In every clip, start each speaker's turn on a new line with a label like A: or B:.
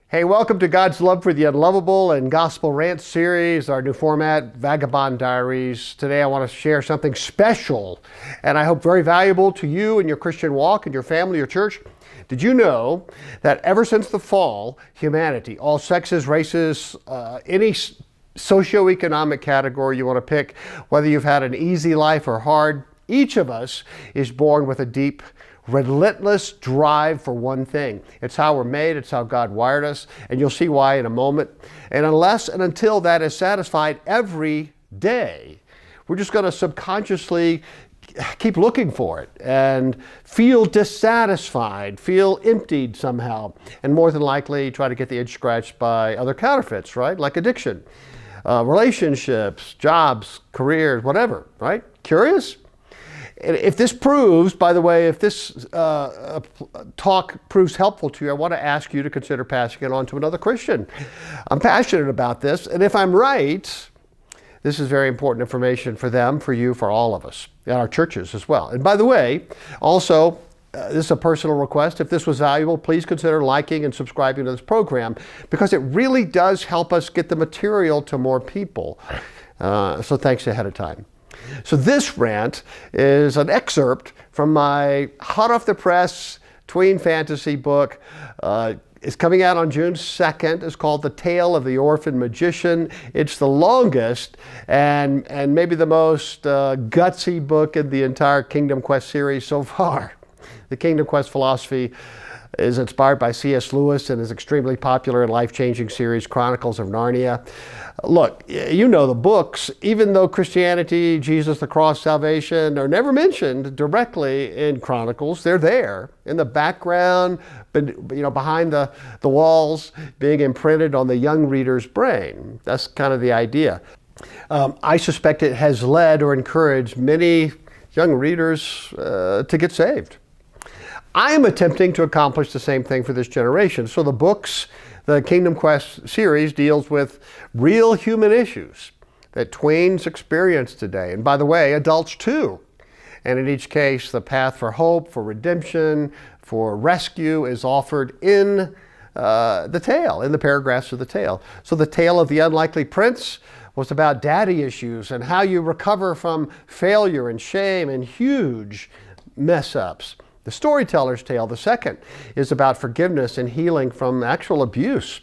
A: Hey, welcome to God's Love for the Unlovable and Gospel Rant series, our new format, Vagabond Diaries. Today I want to share something special and I hope very valuable to you in your Christian walk, in your family, your church. Did you know that ever since the fall, humanity, all sexes, races, any socioeconomic category you want to pick, whether you've had an easy life or hard, each of us is born with a deep, relentless drive for one thing. It's how we're made, it's how God wired us, and you'll see why in a moment. And unless and until that is satisfied every day, we're just going to subconsciously keep looking for it and feel dissatisfied, feel emptied somehow, and more than likely try to get the itch scratched by other counterfeits, right? Like addiction, relationships, jobs, careers, whatever, right? Curious? If this proves, by the way, if this talk proves helpful to you, I want to ask you to consider passing it on to another Christian. I'm passionate about this, and if I'm right, this is very important information for them, for you, for all of us, and our churches as well. And by the way, also, this is a personal request. If this was valuable, please consider liking and subscribing to this program, because it really does help us get the material to more people. So thanks ahead of time. So this rant is an excerpt from my hot off the press Tween fantasy book. It's coming out on June 2nd. It's called The Tale of the Orphan Magician. It's the longest and maybe the most gutsy book in the entire Kingdom Quest series so far. The Kingdom Quest philosophy is inspired by C.S. Lewis and is extremely popular and life-changing series, Chronicles of Narnia. Look, you know the books, even though Christianity, Jesus, the cross, salvation are never mentioned directly in Chronicles, they're there in the background, behind the walls, being imprinted on the young reader's brain. That's kind of the idea. I suspect it has led or encouraged many young readers to get saved. I am attempting to accomplish the same thing for this generation. So the books, the Kingdom Quest series deals with real human issues that tweens experience today. And by the way, adults too. And in each case, the path for hope, for redemption, for rescue is offered in the tale, in the paragraphs of the tale. So the tale of the unlikely prince was about daddy issues and how you recover from failure and shame and huge mess-ups. The storyteller's tale, the second, is about forgiveness and healing from actual abuse.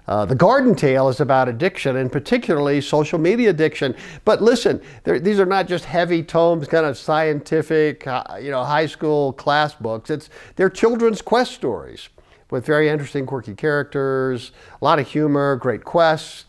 A: The garden tale is about addiction, and particularly social media addiction. But listen, these are not just heavy tomes, kind of scientific, high school class books. They're children's quest stories with very interesting, quirky characters, a lot of humor, great quest,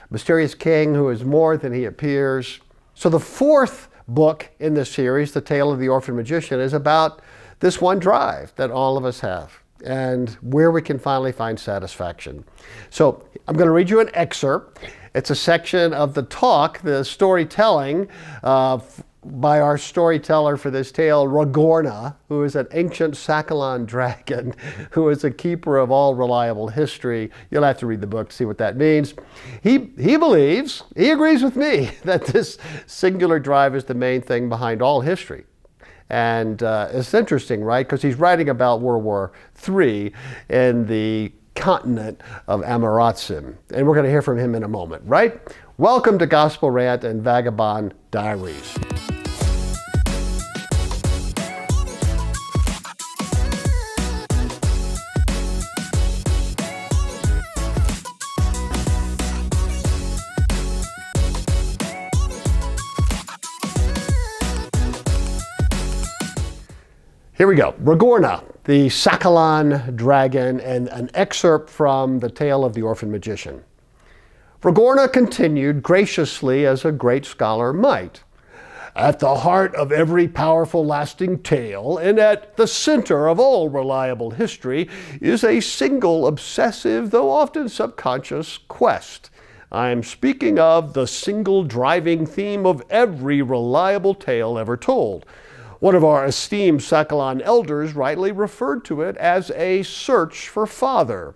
A: mysterious king who is more than he appears. So the fourth book in this series, The Tale of the Orphan Magician, is about this one drive that all of us have and where we can finally find satisfaction. So I'm going to read you an excerpt. It's a section of the talk, the storytelling by our storyteller for this tale, Ragorna, who is an ancient Sakalan dragon, who is a keeper of all reliable history. You'll have to read the book to see what that means. He believes, he agrees with me, that this singular drive is the main thing behind all history. And it's interesting, right? Because he's writing about World War III in the continent of Amaratsim. And we're going to hear from him in a moment, right? Welcome to Gospel Rant and Vagabond Diaries. Here we go. Ragorna, the Sakalan dragon, and an excerpt from The Tale of the Orphan Magician. Ragorna continued graciously as a great scholar might. At the heart of every powerful, lasting tale, and at the center of all reliable history, is a single obsessive, though often subconscious, quest. I'm speaking of the single driving theme of every reliable tale ever told. One of our esteemed Sakalan elders rightly referred to it as a search for father.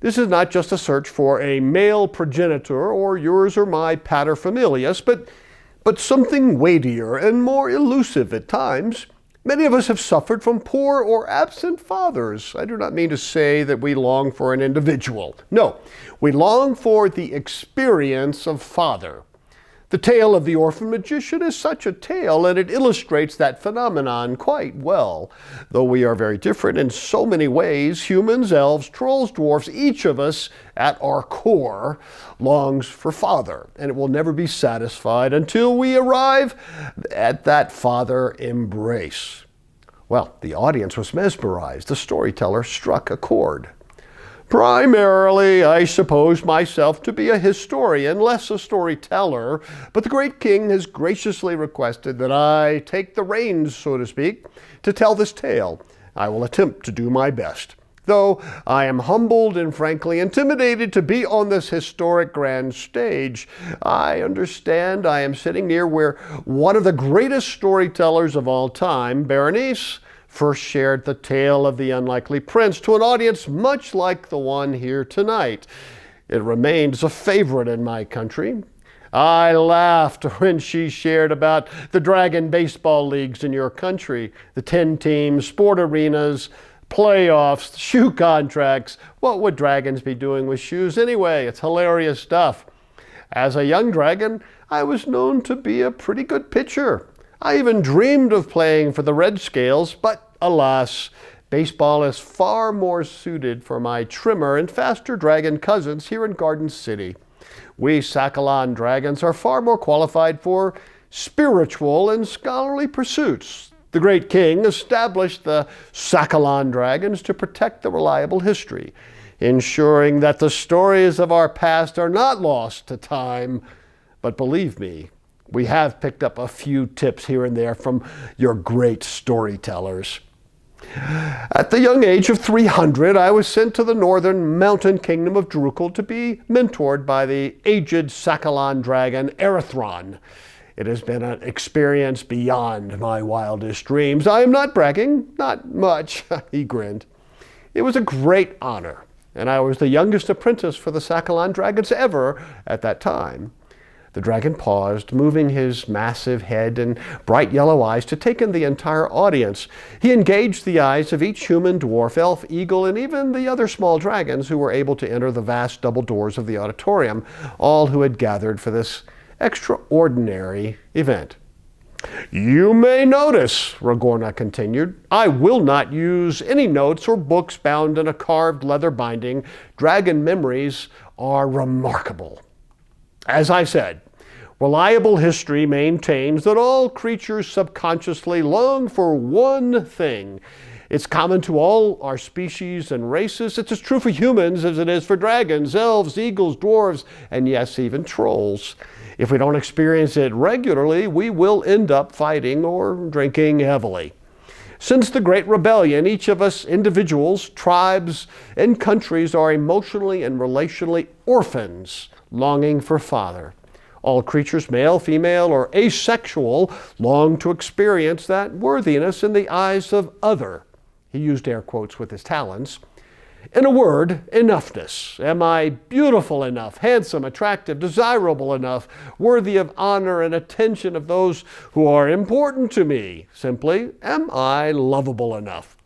A: This is not just a search for a male progenitor or yours or my paterfamilias, but something weightier and more elusive at times, Many of us have suffered from poor or absent fathers. I do not mean to say that we long for an individual. No, we long for the experience of father. The tale of the Orphan Magician is such a tale, and it illustrates that phenomenon quite well. Though we are very different in so many ways, humans, elves, trolls, dwarfs, each of us at our core longs for father, and it will never be satisfied until we arrive at that father embrace. Well, the audience was mesmerized. The storyteller struck a chord. Primarily, I suppose myself to be a historian, less a storyteller, but the great king has graciously requested that I take the reins, so to speak, to tell this tale. I will attempt to do my best. Though I am humbled and frankly intimidated to be on this historic grand stage, I understand I am sitting near where one of the greatest storytellers of all time, Berenice, first shared the tale of the unlikely prince to an audience much like the one here tonight. It remains a favorite in my country. I laughed when she shared about the dragon baseball leagues in your country, the 10-team sport arenas, playoffs, shoe contracts. What would dragons be doing with shoes anyway? It's hilarious stuff. As a young dragon, I was known to be a pretty good pitcher. I even dreamed of playing for the Red Scales, but alas, baseball is far more suited for my trimmer and faster dragon cousins here in Garden City. We Sakalan dragons are far more qualified for spiritual and scholarly pursuits. The great king established the Sakalan dragons to protect the reliable history, ensuring that the stories of our past are not lost to time. But believe me, we have picked up a few tips here and there from your great storytellers. At the young age of 300, I was sent to the northern mountain kingdom of Drukal to be mentored by the aged Sakalan dragon Erithron. It has been an experience beyond my wildest dreams. I am not bragging, not much, he grinned. It was a great honor, and I was the youngest apprentice for the Sakalan dragons ever at that time. The dragon paused, moving his massive head and bright yellow eyes to take in the entire audience. He engaged the eyes of each human, dwarf, elf, eagle, and even the other small dragons who were able to enter the vast double doors of the auditorium, all who had gathered for this extraordinary event. You may notice, Ragorna continued, I will not use any notes or books bound in a carved leather binding. Dragon memories are remarkable. As I said, reliable history maintains that all creatures subconsciously long for one thing. It's common to all our species and races. It's as true for humans as it is for dragons, elves, eagles, dwarves, and yes, even trolls. If we don't experience it regularly, we will end up fighting or drinking heavily. Since the Great Rebellion, each of us, individuals, tribes, and countries are emotionally and relationally orphans, longing for father. All creatures, male, female, or asexual, long to experience that worthiness in the eyes of other. He used air quotes with his talons. In a word, enoughness. Am I beautiful enough, handsome, attractive, desirable enough, worthy of honor and attention of those who are important to me? Simply, am I lovable enough?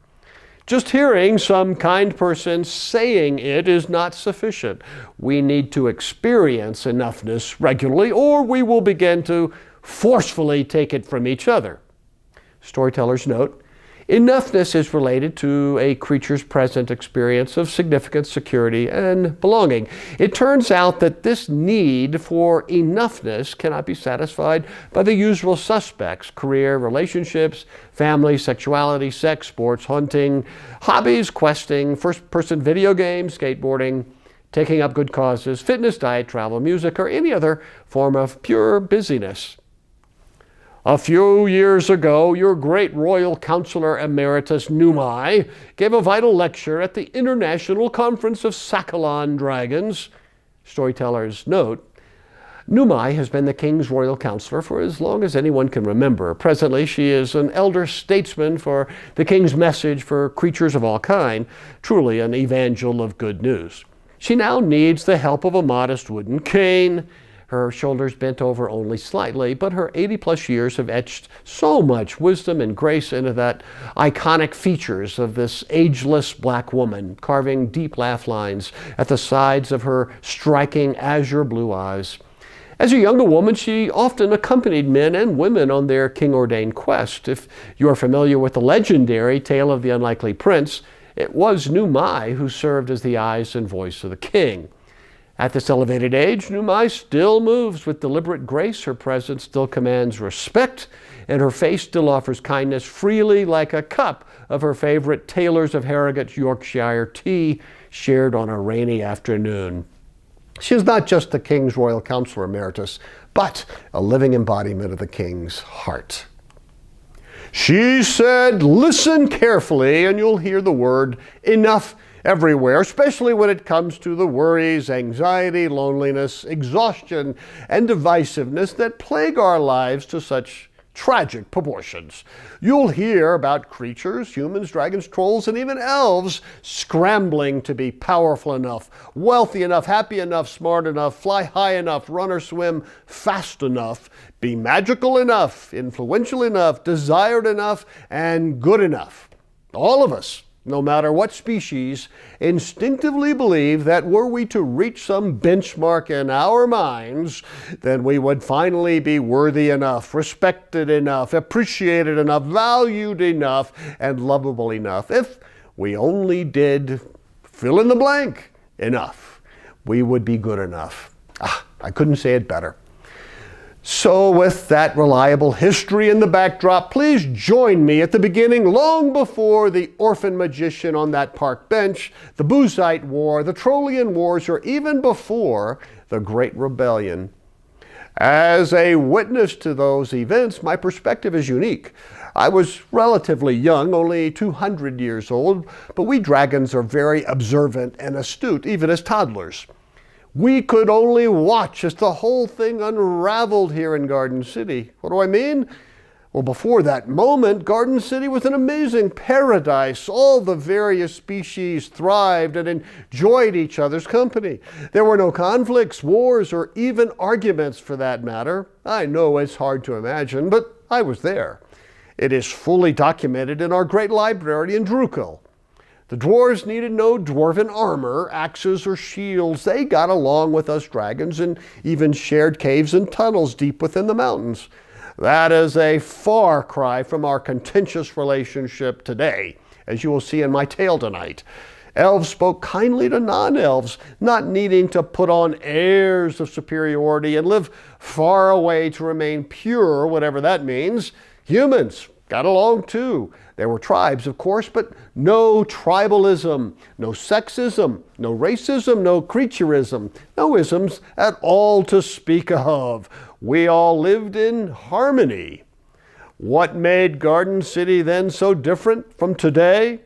A: Just hearing some kind person saying it is not sufficient. We need to experience enoughness regularly, or we will begin to forcefully take it from each other. Storyteller's note, enoughness is related to a creature's present experience of significant security and belonging. It turns out that this need for enoughness cannot be satisfied by the usual suspects: career, relationships, family, sexuality, sex, sports, hunting, hobbies, questing, first-person video games, skateboarding, taking up good causes, fitness, diet, travel, music, or any other form of pure busyness. A few years ago, your great royal counselor emeritus Numai gave a vital lecture at the International Conference of Sakalan Dragons. Storyteller's note, Numai has been the king's royal counselor for as long as anyone can remember. Presently, she is an elder statesman for the king's message for creatures of all kind, truly an evangel of good news. She now needs the help of a modest wooden cane. her shoulders bent over only slightly, but her 80-plus years have etched so much wisdom and grace into that iconic features of this ageless black woman, carving deep laugh lines at the sides of her striking azure blue eyes. As a younger woman, she often accompanied men and women on their king-ordained quest. If you are familiar with the legendary Tale of the Unlikely Prince, it was Nu Mai who served as the eyes and voice of the king. At this elevated age, Nu Mai still moves with deliberate grace. Her presence still commands respect, and her face still offers kindness freely like a cup of her favorite Taylor's of Harrogate's Yorkshire tea shared on a rainy afternoon. She is not just the king's royal counselor emeritus, but a living embodiment of the king's heart. She said, "Listen carefully and you'll hear the word enough everywhere, especially when it comes to the worries, anxiety, loneliness, exhaustion, and divisiveness that plague our lives to such tragic proportions. You'll hear about creatures, humans, dragons, trolls, and even elves scrambling to be powerful enough, wealthy enough, happy enough, smart enough, fly high enough, run or swim fast enough, be magical enough, influential enough, desired enough, and good enough. All of us, no matter what species, instinctively believe that were we to reach some benchmark in our minds, then we would finally be worthy enough, respected enough, appreciated enough, valued enough, and lovable enough. If we only did fill in the blank enough, we would be good enough. I couldn't say it better. So with that reliable history in the backdrop, please join me at the beginning, long before the Orphan Magician on that park bench, the Buzite War, the Trollian Wars, or even before the Great Rebellion. As a witness to those events, my perspective is unique. I was relatively young, only 200 years old, but we dragons are very observant and astute, even as toddlers. We could only watch as the whole thing unraveled here in Garden City. What do I mean? Well, before that moment, Garden City was an amazing paradise. All the various species thrived and enjoyed each other's company. There were no conflicts, wars, or even arguments for that matter. I know it's hard to imagine, but I was there. It is fully documented in our great library in Drukel. The dwarves needed no dwarven armor, axes, or shields. They got along with us dragons and even shared caves and tunnels deep within the mountains. That is a far cry from our contentious relationship today, as you will see in my tale tonight. Elves spoke kindly to non-elves, not needing to put on airs of superiority and live far away to remain pure, whatever that means. Humans got along too. There were tribes, of course, but no tribalism, no sexism, no racism, no creatureism, no isms at all to speak of. We all lived in harmony. What made Garden City then so different from today?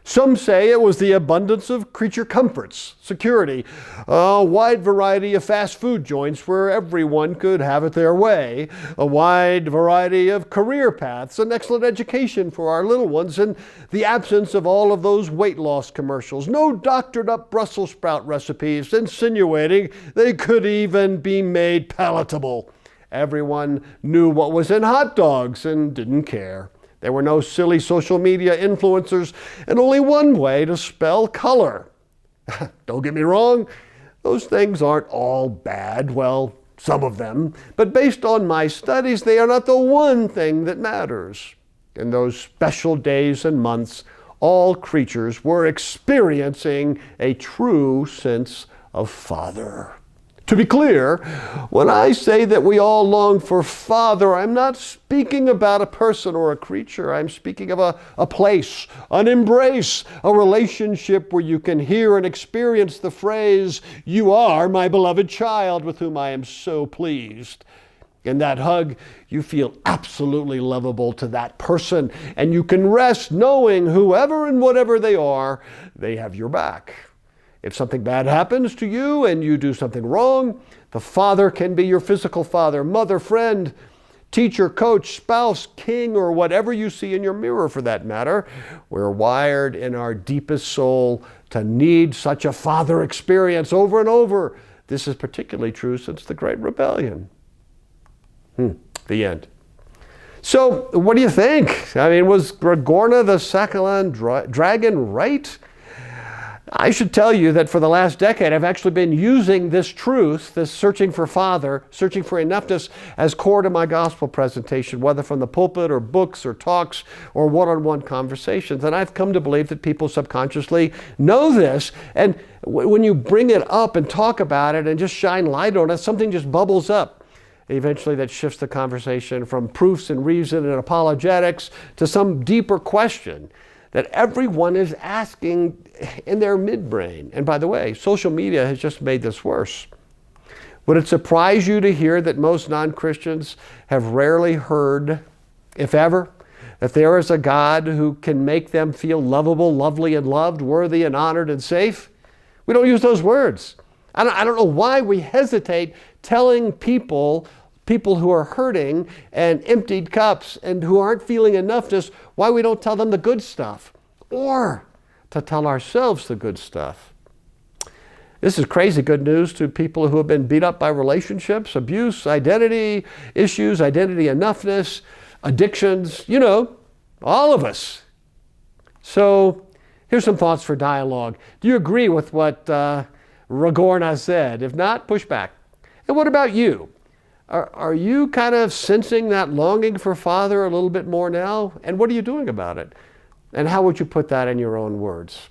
A: Some say it was the abundance of creature comforts, security, a wide variety of fast food joints where everyone could have it their way, a wide variety of career paths, an excellent education for our little ones, and the absence of all of those weight loss commercials, no doctored up Brussels sprout recipes insinuating they could even be made palatable. Everyone knew what was in hot dogs and didn't care. There were no silly social media influencers and only one way to spell color. Don't get me wrong, those things aren't all bad, well, some of them, but based on my studies, they are not the one thing that matters. In those special days and months, all creatures were experiencing a true sense of father. To be clear, when I say that we all long for Father, I'm not speaking about a person or a creature. I'm speaking of a place, an embrace, a relationship where you can hear and experience the phrase, "You are my beloved child with whom I am so pleased." In that hug, you feel absolutely lovable to that person, and you can rest knowing whoever and whatever they are, they have your back. If something bad happens to you and you do something wrong, the Father can be your physical father, mother, friend, teacher, coach, spouse, king, or whatever you see in your mirror for that matter. We're wired in our deepest soul to need such a father experience over and over. This is particularly true since the Great Rebellion. The end. So, what do you think? I mean, was Ragorna the Sakhalin dragon right? I should tell you that for the last decade, I've actually been using this truth, this searching for Father, searching for enoughness, as core to my gospel presentation, whether from the pulpit or books or talks or one-on-one conversations. And I've come to believe that people subconsciously know this. And when you bring it up and talk about it and just shine light on it, something just bubbles up. Eventually that shifts the conversation from proofs and reason and apologetics to some deeper question that everyone is asking in their midbrain. And by the way, social media has just made this worse. Would it surprise you to hear that most non-Christians have rarely heard, if ever, that there is a God who can make them feel lovable, lovely, and loved, worthy and honored and safe? We don't use those words. I don't know why we hesitate telling people who are hurting and emptied cups and who aren't feeling enoughness, why we don't tell them the good stuff or to tell ourselves the good stuff. This is crazy good news to people who have been beat up by relationships, abuse, identity issues, identity enoughness, addictions, all of us. So here's some thoughts for dialogue. Do you agree with what Ragorna said? If not, push back. And what about you? Are you kind of sensing that longing for Father a little bit more now? And what are you doing about it? And how would you put that in your own words?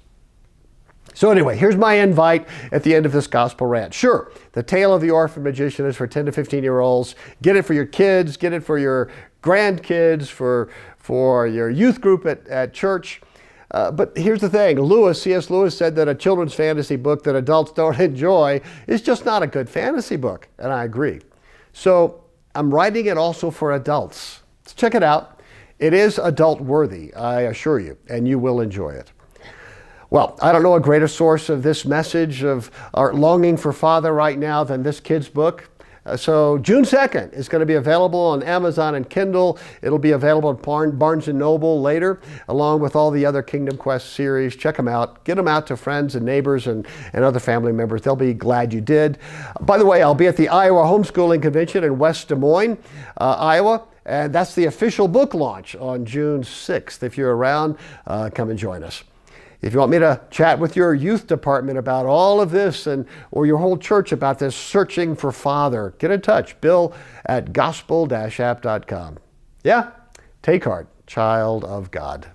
A: So anyway, here's my invite at the end of this gospel rant. Sure, the tale of the Orphan Magician is for 10 to 15-year-olds. Get it for your kids, get it for your grandkids, for your youth group at church. But here's the thing. C.S. Lewis said that a children's fantasy book that adults don't enjoy is just not a good fantasy book. And I agree. So I'm writing it also for adults. So check it out. It is adult worthy, I assure you, and you will enjoy it. Well, I don't know a greater source of this message of our longing for Father right now than this kid's book. So June 2nd is going to be available on Amazon and Kindle. It'll be available at Barnes & Noble later, along with all the other Kingdom Quest series. Check them out. Get them out to friends and neighbors and other family members. They'll be glad you did. By the way, I'll be at the Iowa Homeschooling Convention in West Des Moines, Iowa. And that's the official book launch on June 6th. If you're around, come and join us. If you want me to chat with your youth department about all of this or your whole church about this searching for Father, get in touch. Bill at gospel-app.com. Yeah, take heart, child of God.